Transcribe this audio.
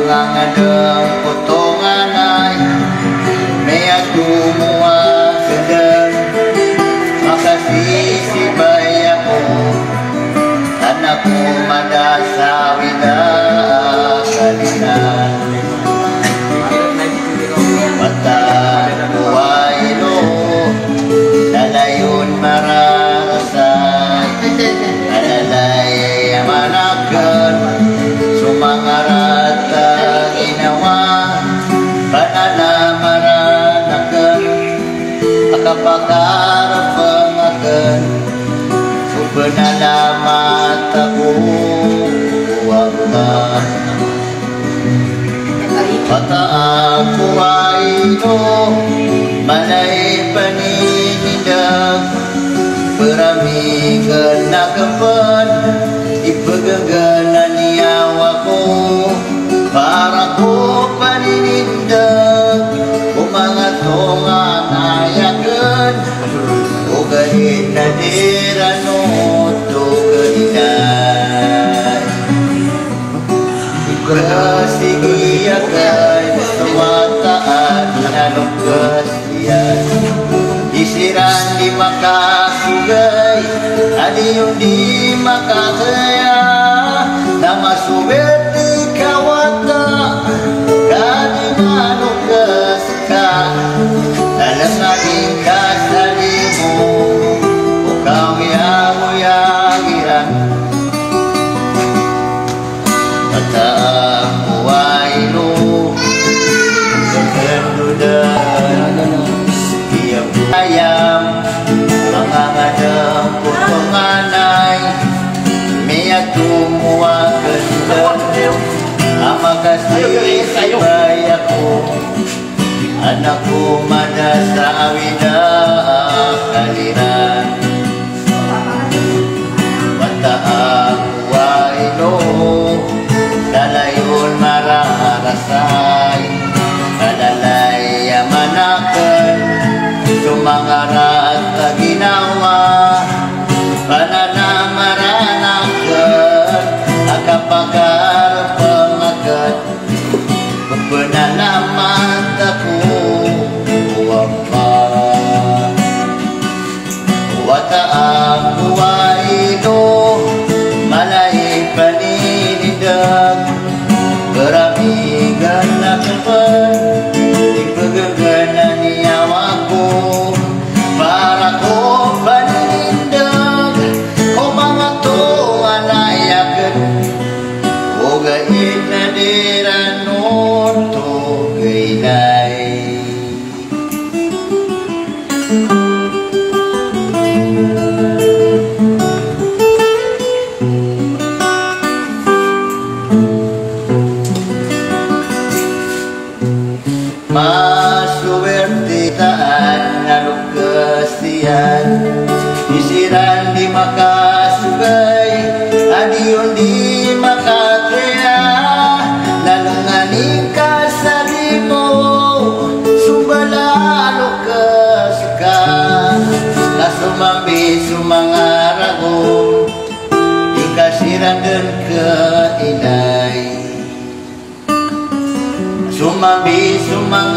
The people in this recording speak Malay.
mangangadang potongan ay may agumuha kadan makasisibay ako anak ko madasawi na kalinan mata buhay no lalayon mararasay alalay manakan sumangarat ginawa pananamaranakan akapakarapangakan subenalamat ako wala mata ako ay no malay paninindag peramigan na kapan ipagagalan niyawa ko para ko paninindag o mga tonga nayagan o ganin na dirano to ganinay ikasigiyakan sumataan nanungkasiyan isiran di makasugay adi yung di makakaya na masubet di kawata kadi manukas ka nalangaling kasali mo o kawiyang-uyangiran mataang buhay no kagandudan ayam mangangadang potonganay may agumuha kadan amakasibay ako anak ko madasawi na kaliran mataang buhay no lalayon mararasay alalay manakan sumangarat na ginawa pananamaranakan akapagarpangakat magpanalamat ako wapa wata ang buhay no malay paninindag karamigan na kapan ipagaganan niyawa ko para ko paninindag o mga to anayakan o gain na diranon to gainay masuwertitaan nalukasiyan isiran di makasugay adiyon di makakaya nalunganing kasali mo subalalo kasika na sumambi sumangaragong ikasirangan ka inay sumambi sumang